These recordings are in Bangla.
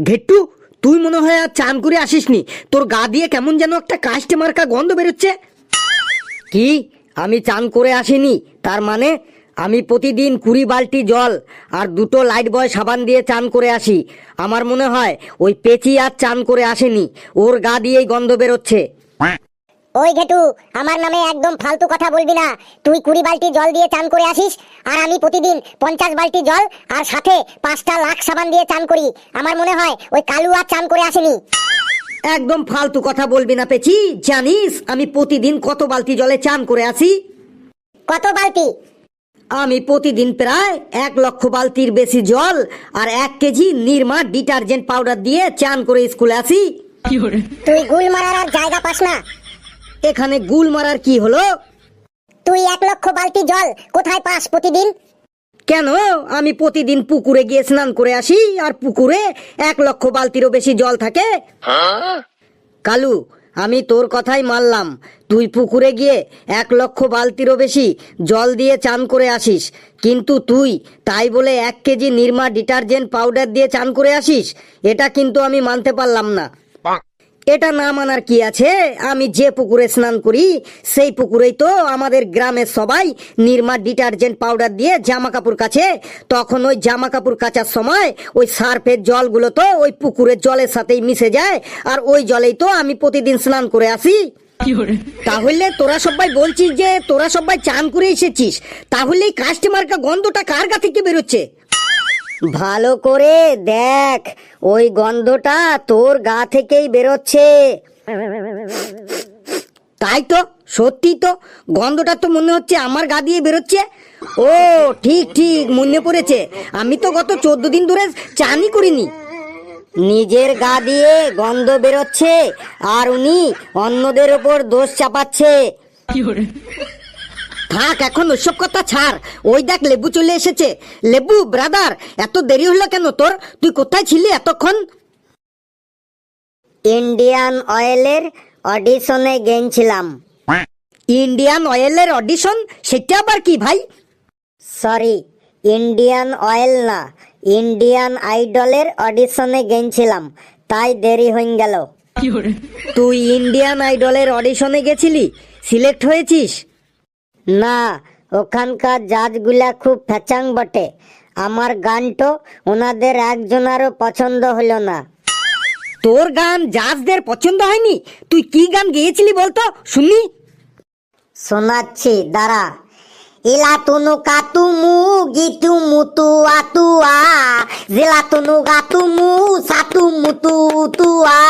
ঘেট্টু, তুই মনে হয় আর চান করে আসিসনি। তোর গা দিয়ে কেমন যেন একটা কাস্টে মার্কা গন্ধ বেরোচ্ছে। কি? আমি চান করে আসিনি তার মানে? আমি প্রতিদিন 20 বালতি জল আর 2টো লাইট বয় সাবান দিয়ে চান করে আসি। আমার মনে হয় ওই পেচি আর চান করে আসেনি, ওর গা দিয়েই গন্ধ বেরোচ্ছে। ওই ঘেটু, আমার নামে একদম ফালতু কথা বলবি না। তুই 20 বালতি জল দিয়ে চান করে আসিস, আর আমি প্রতিদিন 50 বালতি জল আর সাথে 5টা লাক্স সাবান দিয়ে চান করি। আমার মনে হয় ওই কালু আর চান করে আসেনি। একদম ফালতু কথা বলবি না পেচি। জানিস আমি প্রতিদিন কত বালতি জলে চান করে আসি? কত বালতি? আমি প্রতিদিন প্রায় 1 লক্ষ বালতির বেশি জল আর 1 কেজি নির্মা ডিটারজেন্ট পাউডার দিয়ে চান করে স্কুলে আসি। তুই গুল মারার আর জায়গা পাস না। এখানে গুল মারার কি হলো? তুই 1 লক্ষ বালতি জল কোথায় পাস প্রতিদিন? কেন? আমি প্রতিদিন পুকুরে গিয়ে স্নান করে আসি, আর পুকুরে 1 লক্ষ বালতিরও বেশি জল থাকে। কালু, আমি তোর কথাই মানলাম, তুই পুকুরে গিয়ে 1 লক্ষ বালতিরও বেশি জল দিয়ে চান করে আসিস, কিন্তু তুই তাই বলে 1 কেজি নির্মা ডিটারজেন্ট পাউডার দিয়ে চান করে আসিস? এটা কিন্তু আমি মানতে পারলাম না। এটা না মানার কি আছে? আমি যে পুকুরে স্নান করি সেই পুকুরেই তো আমাদের গ্রামের সবাই নির্মা ডিটারজেন্ট পাউডার দিয়ে জামা কাপড় কাচে। তখন ওই জামা কাপড় কাচার সময় ওই সার্ফের জলগুলো তো ওই পুকুরের জলের সাথেই মিশে যায়, আর ওই জলেই তো আমি প্রতিদিন স্নান করে আসি। তাহলে তোরা সবাই বলছিস যে তোরা সবাই চান করে এসেছিস, তাহলে এই কাস্টমারকা গন্ধটা কার গা থেকে বেরোচ্ছে? ভালো করে দেখ, ওই গন্ধটা তোর গা থেকেই বেরোচ্ছে। তাই তো, সত্যি তো, গন্ধটা তো মনে হচ্ছে আমার গা দিয়ে বেরোচ্ছে। ও ঠিক ঠিক মনে পড়েছে, আমি তো গত 14 দিন ধরে চানই করিনি। নিজের গা দিয়ে গন্ধ বেরোচ্ছে আর উনি অন্যদের ওপর দোষ চাপাচ্ছে। থাক, এখন ওইসব কথা ছাড়। ওই দেখ লেবু চলে এসেছে। লেবু ব্রাদার, এত দেরি হলো কেন তোর? তুই কোথায় ছিলি এতক্ষণ? ইন্ডিয়ান অয়েলের অডিশনে গেছিলাম। ইন্ডিয়ান অয়েলের অডিশন? সেটা আবার কি ভাই? সরি, ইন্ডিয়ান অয়েল না, ইন্ডিয়ান আইডলের অডিশনে গেছিলাম, তাই দেরি হয়ে গেল। তুই ইন্ডিয়ান আইডলের অডিশনে গেছিলি? সিলেক্ট হয়েছিস? না, ওখানকার জাজগুলা খুব ফ্যাচাং বটে। আমার গানটো ওনাদের একজনারও পছন্দ হলো না। তোর গান জাজদের পছন্দ হয়নি? তুই কি গান গেয়েছিলি বলতো শুনি। শোনাচ্ছি, দাঁড়া। ইলা তুনু কাতুমু গিতু মুতু আতুয়া, জিলা তুনু গাতুমু সাতু মুতু উতুয়া,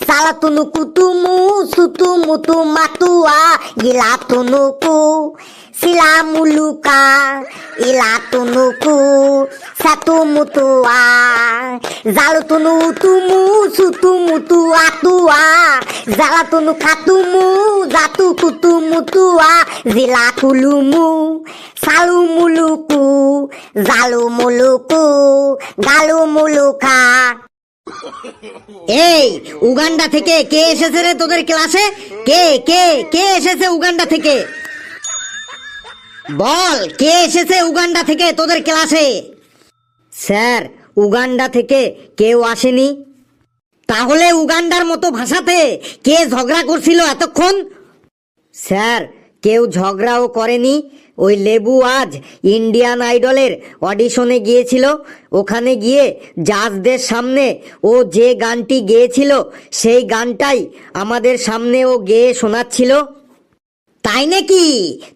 সালা তুনু কুতুমু সুতু মুতু মাতুয়া, গিলা তুনুকু সিলা মুলুকা, ইলা তুনুকু সাতু মুতুয়া, জালু তুনু তুমু সুতু মুতু আতুয়া, জালা তুনু খাতুমু জাতু কুতু মুতুয়া, জিলা কুলুমু সালু মুলুকু, জালু মুলুকু গালু মুলুকা। এই উগান্ডা থেকে কে এসেছে রে তোদের ক্লাসে? কে কে কে এসেছে উগান্ডা থেকে? বল, কে এসেছে উগান্ডা থেকে তোদের ক্লাসে? স্যার, উগান্ডা থেকে কেউ আসেনি। তাহলে উগান্ডার মতো ভাষাতে কে ঝগড়া করছিল এতক্ষণ? স্যার, কেউ ঝগড়াও করেনি। ওই লেবু আজ ইন্ডিয়ান আইডলের অডিশনে গিয়েছিল। ওখানে গিয়ে জাজদের সামনে ও যে গানটি গেয়েছিল সেই গানটাই আমাদের সামনে ও গেয়ে শোনাচ্ছিল। তাই নাকি?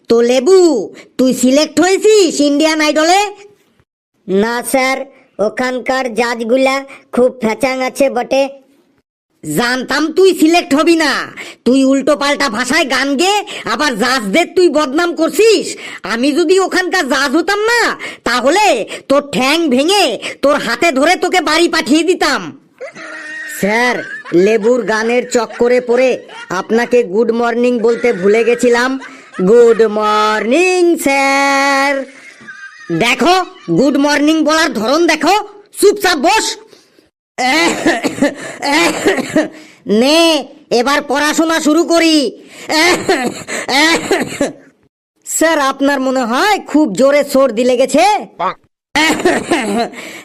তো লেবু, তুই সিলেক্ট হয়েছিস ইন্ডিয়ান আইডলে? না স্যার, ওখানকার জাজগুলা খুব ফ্যাচাং আছে বটে। জানতাম তুই সিলেক্ট হবি না। তুই উল্টো পাল্টা ভাষায় গান গে আবার জাজদের তুই বদনাম করছিস। আমি যদি ওখানকার জাজ হতাম না, তাহলে তোর ঠ্যাং ভেঙে তোর হাতে ধরে তোকে বাড়ি পাঠিয়ে দিতাম। স্যার, লেবুর গানের চক্করে পড়ে আপনাকে গুড মর্নিং বলতে ভুলে গেছিলাম। Good morning sir. দেখো, গুড মর্নিং বলার ধরন দেখো। চুপচাপ বস। নে, এবার পড়াশোনা শুরু করি। স্যার, আপনার মনে হয় খুব জোরে সর্দি লেগেছে।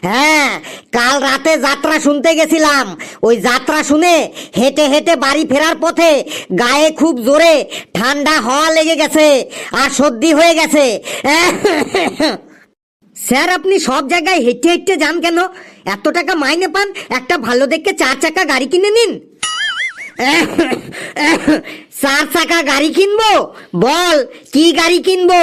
হ্যাঁ, কাল রাতে যাত্রা শুনতে গেছিলাম। ওই যাত্রা শুনে হেঁটে হেঁটে বাড়ি ফেরার পথে গায়ে খুব জোরে ঠান্ডা হাওয়া লেগে গেছে আর সর্দি হয়ে গেছে। স্যার, আপনি সব জায়গায় হেঁটে হেঁটে যান কেন? এত টাকা মাইনে পান, একটা ভালো দেখে 4 চাকা গাড়ি কিনে নিন। 4 চাকা গাড়ি কিনবো? বল, কি গাড়ি কিনবো?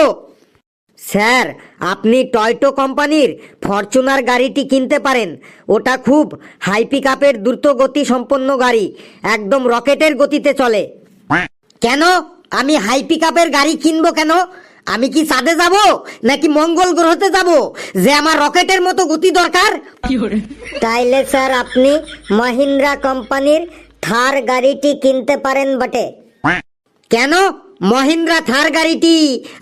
স্যার, আপনি টয়টো কোম্পানির ফরচুনার গাড়িটি কিনতে পারেন। ওটা খুব হাই পিকআপের দ্রুত গতি সম্পন্ন গাড়ি, একদম রকেটের গতিতে চলে। কেন আমি হাই পিকআপের গাড়ি কিনবো কেন? আমি কি চাঁদে যাব নাকি মঙ্গল গ্রহতে যাব যে আমার রকেটের মতো গতি দরকার? তাইলে স্যার আপনি মহিন্দ্রা কোম্পানির থার গাড়িটি কিনতে পারেন বটে। কেন মহিন্দ্রা থার গাড়িটি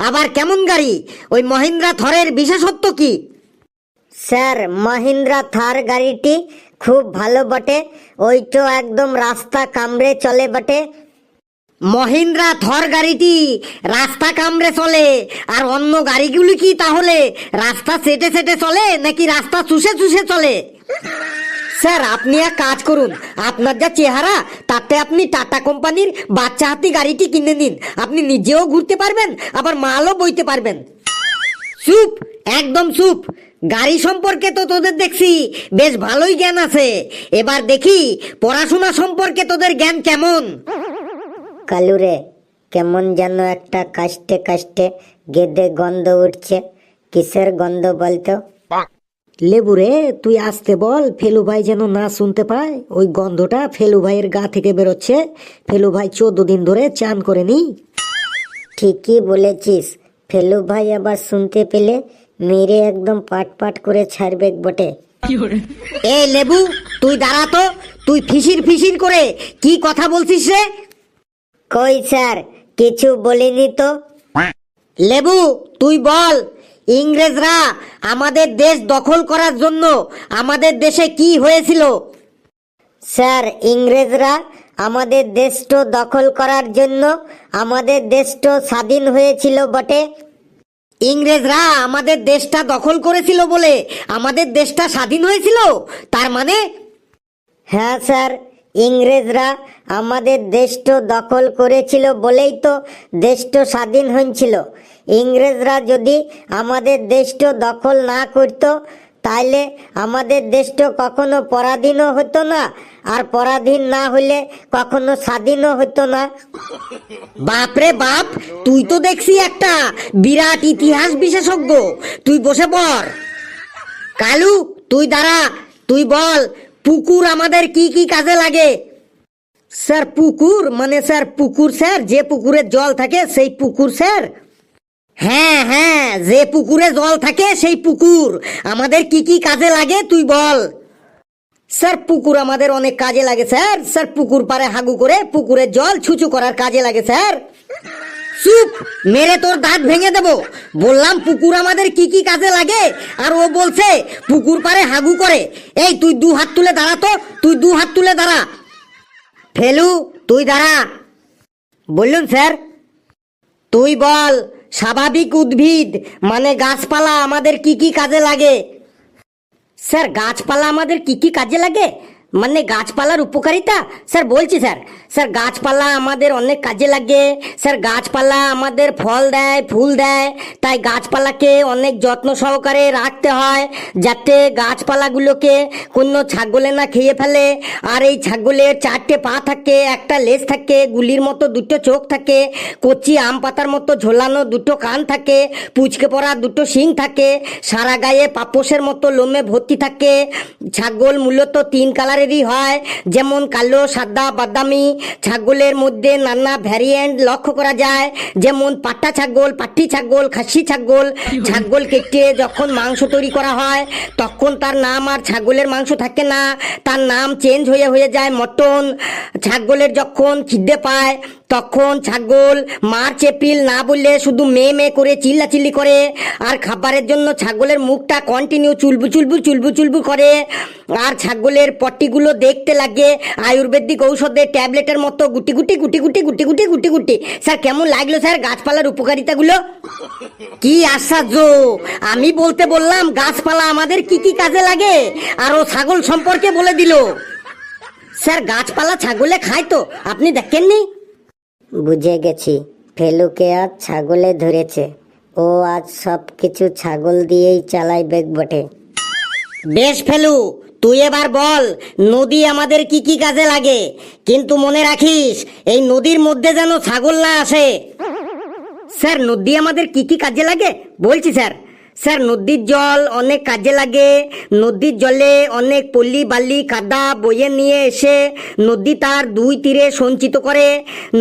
আবার কেমন গাড়ি? ওই মহিন্দ্রা থরের বিশেষত্ব কি? স্যার, মহিন্দ্রা থার গাড়িটি খুব ভালো বটে, ওইটো একদম রাস্তা কামড়ে চলে বটে। মহিন্দ্রা থর গাড়িটি রাস্তা কামড়ে চলে, আর অন্য গাড়িগুলি কি তাহলে রাস্তা সেটে সেটে চলে নাকি রাস্তা চুষে চুষে চলে? স্যার, আপনি এক কাজ করুন, আপনার যা চেহারা তাতে আপনি টাটা কোম্পানির বাচ্চা হাতি গাড়িটি কিনে নিন। আপনি নিজেও ঘুরতে পারবেন, আবার মালও বইতে পারবেন। চুপ, একদম চুপ। গাড়ি সম্পর্কে তো তোদের দেখছি বেশ ভালোই জ্ঞান আছে, এবার দেখি পড়াশোনা সম্পর্কে তোদের জ্ঞান কেমন। কালুরে, কেমন যেন একটা কাষ্টে কাষ্টে গেদে গন্ধ উঠছে। কিসের গন্ধ বলতো? লেবু রে, তুই আসতে বল, ফেলু ভাই যেন না শুনতে পায়। ওই গন্ধটা ফেলু ভাইয়ের গা থেকে বেরোচ্ছে। ফেলু ভাই 14 দিন ধরে চান করেনি। ঠিকই বলেছিস, ফেলু ভাই আবার শুনতে পেলে মেরে একদম পাট পাট করে ছাড়বে বটে। এই লেবু, তুই দাঁড়া তো। তুই ফিসির ফিসির করে কি কথা বলছিস রে? কই স্যার, কিছু বলিনি তো। লেবু, তুই বল, ইংরেজরা আমাদের দেশ দখল করার জন্য আমাদের দেশে কি হয়েছিল? স্যার, ইংরেজরা আমাদের দেশটা দখল করার জন্য আমাদের দেশটা স্বাধীন হয়েছিল বটে। ইংরেজরা আমাদের দেশটা দখল করেছিল বলে আমাদের দেশটা স্বাধীন হয়েছিল, তার মানে? হ্যাঁ স্যার, ইংরেজরা আমাদের দেশটা দখল করেছিল বলেই তো দেশটা স্বাধীন হয়েছিল। ইংরেজরা যদি আমাদের দেশটা দখল না করত তাহলে আমাদের দেশটা কখনো পরাধীনও হতো না, আর পরাধীন না হলে কখনো স্বাধীনও হতো না। বাপরে বাপ, তুই তো দেখছি একটা বিরাট ইতিহাস বিশেষজ্ঞ। তুই বসে পড়। কালু, তুই দাঁড়া। তুই বল, পুকুর আমাদের কি কি কাজে লাগে? স্যার, পুকুর মানে স্যার পুকুর স্যার, যে পুকুরে জল থাকে সেই পুকুর স্যার। হ্যাঁ হ্যাঁ, যে পুকুরে জল থাকে সেই পুকুর আমাদের কি কি কাজে লাগে তুই বল। স্যার, পুকুর আমাদের অনেক কাজে লাগে স্যার। স্যার, পুকুর পাড়ে হাগু করে পুকুরের জল ছুচু করার কাজে লাগে স্যার। চুপ, মেরে তোর দাঁত ভেঙে দেবো। বললাম পুকুর আমাদের কি কি কাজে লাগে, আর ও বলছে পুকুর পাড়ে হাগু করে। এই তুই 2 হাত তুলে দাঁড়া তো, তুই 2 হাত তুলে দাঁড়া। ফেলু, তুই দাঁড়া। বললুন স্যার। তুই বল, স্বাভাবিক উদ্ভিদ মানে গাছপালা আমাদের কি কি কাজে লাগে? স্যার, গাছপালা আমাদের কি কি কাজে লাগে মানে গাছপালার উপকারিতা? স্যার বলছি স্যার। স্যার, গাছপালা আমাদের অনেক কাজে লাগে স্যার। গাছপালা আমাদের ফল দেয়, ফুল দেয়, তাই গাছপালাকে অনেক যত্ন সহকারে রাখতে হয় যাতে গাছপালাগুলোকে কোনো ছাগলে না খেয়ে ফেলে। আর এই ছাগলের 4টে পা থাকে, একটা লেজ থাকে, গুলির মতো 2টো চোখ থাকে, কচি আম পাতার মতো ঝোলানো 2টো কান থাকে, পুচকে পড়া 2টো শিং থাকে, সারা গায়ে পাপোশের মতো লোমে ভর্তি থাকে। ছাগল মূলত 3 কালারেরই হয়, যেমন কালো, সাদা, বাদামি। ছাগলের মধ্যে নানা ভ্যারিয়েন্ট লক্ষ্য করা যায়, যেমন পাটা ছাগল, পাটি ছাগল, খাসি ছাগল। ছাগল কেটে যখন মাংস তৈরি করা হয় তখন তার নাম আর ছাগলের মাংস থাকে না, তার নাম চেঞ্জ হয়ে যায় মটন। ছাগলের যখন খিদে পায় তখন ছাগল মার্চ এপ্রিল না বললে শুধু মেয়ে মেয়ে করে চিল্লাচিল্লি করে, আর খাবারের জন্য ছাগলের মুখটা কন্টিনিউ চুলবু চুলবু চুলবু চুলবু করে, আর ছাগলের পট্টিগুলো দেখতে লাগে আয়ুর্বেদিক ঔষধের ট্যাবলেটের মতো গুটি গুটি গুটি গুটি গুটি গুটি গুটি গুটি। স্যার কেমন লাগলো স্যার গাছপালার উপকারিতাগুলো? কি আশ্চর্য, আমি বলতে বললাম গাছপালা আমাদের কি কি কাজে লাগে, আর ও ছাগল সম্পর্কে বলে দিল। স্যার গাছপালা ছাগলে খায় তো, আপনি দেখেননি? বুঝে গেছি, ফেলুকে আজ ছাগলে ধরেছে, ও আজ সব কিছু ছাগল দিয়েই চালাইবে বটে। বেশ ফেলু, তুই এবার বল নদী আমাদের কি কি কাজে লাগে, কিন্তু মনে রাখিস এই নদীর মধ্যে যেন ছাগল না আসে। স্যার নদী আমাদের কি কি কাজে লাগে বলছি স্যার। স্যার নদীর জল অনেক কাজে লাগে। নদীর জলে অনেক পল্লী বালি কাদা বয়ে নিয়ে এসে নদী তার দুই তীরে সঞ্চিত করে।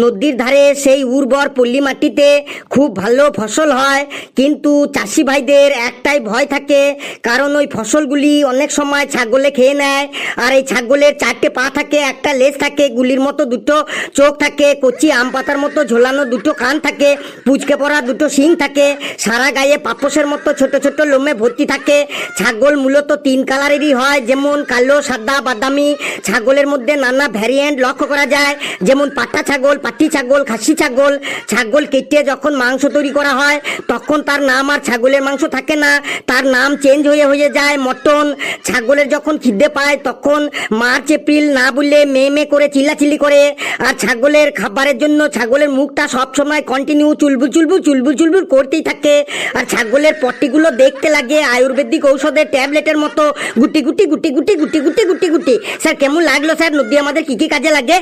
নদীর ধারে সেই উর্বর পল্লী মাটিতে খুব ভালো ফসল হয়, কিন্তু চাষি ভাইদের একটাই ভয় থাকে, কারণ ওই ফসলগুলি অনেক সময় ছাগলে খেয়ে নেয়। আর এই ছাগলের চারটে পা থাকে, একটা লেজ থাকে, গুলির মতো দুটো চোখ থাকে, কচি আম পাতার মতো ঝোলানো দুটো কান থাকে, পুচকে পড়া দুটো শিং থাকে, সারা গায়ে পাপোশের মতো ছোট ছোট লোমে ভর্তি থাকে। ছাগল মূলত তিন কালারেরই হয়, যেমন কালো, সাদা, বাদামি। ছাগলের মধ্যে নানা ভ্যারিয়েন্ট লক্ষ্য করা যায়, যেমন পাঠা ছাগল, পাটি ছাগল, খাসি ছাগল। ছাগল কেটে যখন মাংস তৈরি করা হয় তখন তার নাম আর ছাগলের মাংস থাকে না, তার নাম চেঞ্জ হয়ে হয়ে যায় মটন। ছাগলের যখন খিদে পায় তখন মার্চ এপ্রিল না বললে মেয়ে মেয়ে করে চিল্লাচিল্লি করে। আর ছাগলের খাবারের জন্য ছাগলের মুখটা সবসময় কন্টিনিউ চুলবুল চুলবুল চুলবুল চুলবুল করতেই থাকে। আর ছাগলের পট্টিগুলো দেখতে লাগে আয়ুর্বেদিক ঔষধের ট্যাবলেটের মতো গুটি গুটি গুটি গুটি গুটি গুটি গুটি গুটি। স্যার কেমন লাগলো স্যার নদী আমাদের কি কি কাজে লাগে?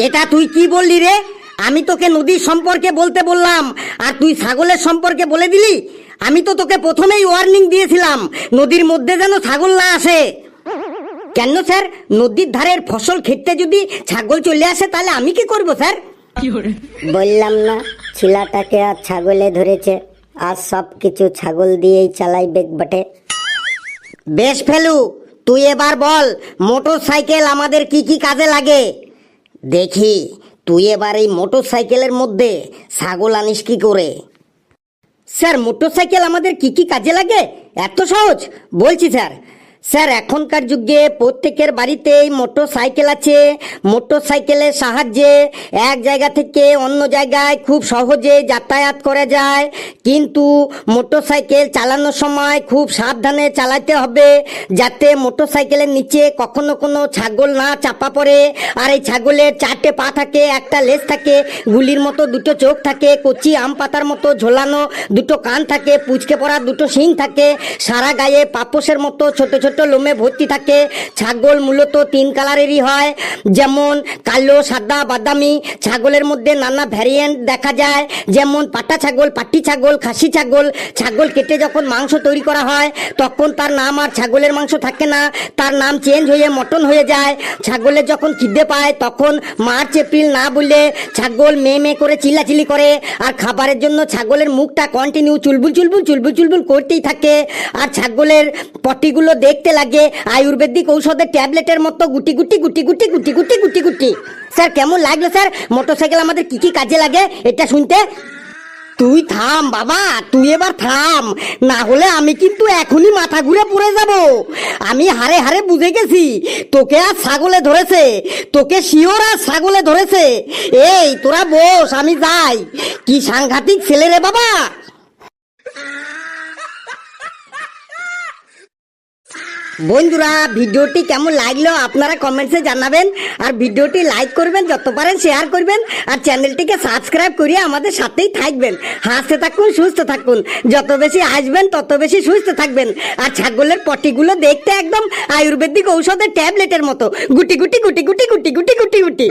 এটা তুই কি বললি রে? আমি তোকে নদীর সম্পর্কে বলতে বললাম আর তুই ছাগলের সম্পর্কে বলে দিলি। আমি তো তোকে প্রথমেই ওয়ার্নিং দিয়েছিলাম নদীর মধ্যে যেন ছাগল না আসে। কেন স্যার? নদীর ধারের ফসল খেতে যদি ছাগল চলে আসে তাহলে আমি কি করব স্যার? বললাম না ছিলাটাকে আজ ছাগলে ধরেছে, আজ সব কিছু ছাগল দিয়েই চালাইবে বটে। বেশ ফেলু, তুই এবার বল মোটর সাইকেল আমাদের কি কি কাজে লাগে। দেখি তুই এবার এই মোটর সাইকেলের মধ্যে ছাগল আনিস কি করে। স্যার মোটর সাইকেল আমাদের কি কি কাজে লাগে এত সহজ বলছি স্যার। স্যার এখনকার যুগে প্রত্যেকের বাড়িতেই মোটর সাইকেল আছে। মোটর সাইকেলের সাহায্যে এক জায়গা থেকে অন্য জায়গায় খুব সহজে যাতায়াত করা যায়, কিন্তু মোটর সাইকেল চালানোর সময় খুব সাবধানে চালাতে হবে, যাতে মোটর সাইকেলের নিচে কখনো কোনো ছাগল না চাপা পড়ে। আর এই ছাগলের চারটে পা থাকে, একটা লেজ থাকে, গুলির মতো দুটো চোখ থাকে, কচি আম পাতার মতো ঝোলানো দুটো কান থাকে, পুচকে পড়া দুটো শিং থাকে, সারা গায়ে পাপোশের মতো ছোট ছোট লোমে ভর্তি থাকে। ছাগল মূলত তিন কালারেরই হয়, যেমন কালো, সাদা, বাদামি। ছাগলের মধ্যে নানা ভ্যারিয়েন্ট দেখা যায়, যেমন পাটা ছাগল, পাটি ছাগল, খাসি ছাগল। ছাগল কেটে যখন মাংস তৈরি করা হয় তখন তার নাম আর ছাগলের মাংস থাকে না, তার নাম চেঞ্জ হয়ে মটন হয়ে যায়। ছাগলের যখন খিদে পায় তখন মার্চ এপ্রিল না বললে ছাগল মেয়ে মেয়ে করে চিল্লাচিল্লি করে। আর খাবারের জন্য ছাগলের মুখটা কন্টিনিউ চুলবুল চুলবুল চুলবুল চুলবুল করতেই থাকে। আর ছাগলের পটিগুলো দেখতে লাগে আয়ুর্বেদিক ঔষধের ট্যাবলেটের মতো গুটি গুটি গুটি গুটি গুটি গুটি গুটি গুটি। স্যার কেমন লাগলো স্যার মোটরসাইকেল আমাদের কি কি কাজে লাগে এটা শুনতে? তুই থাম বাবা, তুই এবার থাম, না হলে আমি কিন্তু এখনই মাথা ঘুরে পড়ে যাব। আমি হারে হারে বুঝে গেছি তোকে আর ছাগলে ধরেছে, তোকে শিওর আর ছাগলে ধরেছে। এই তোরা বস, আমি যাই। কি সাংঘাতিক ছেলে রে বাবা। বন্ধুরা ভিডিওটি কেমন লাগলো আপনারা কমেন্টসে জানাবেন, আর ভিডিওটি লাইক করবেন, যত পারেন শেয়ার করবেন, আর চ্যানেলটিকে সাবস্ক্রাইব করিয়ে আমাদের সাথেই থাকবেন। হাসতে থাকুন, সুস্থ থাকুন, যত বেশি হাসবেন তত বেশি সুস্থ থাকবেন। আর ছাগলের পটিগুলো দেখতে একদম আয়ুর্বেদিক ঔষধের ট্যাবলেটের মতো গুটি গুটি গুটি গুটি গুটি গুটি গুটি গুটি।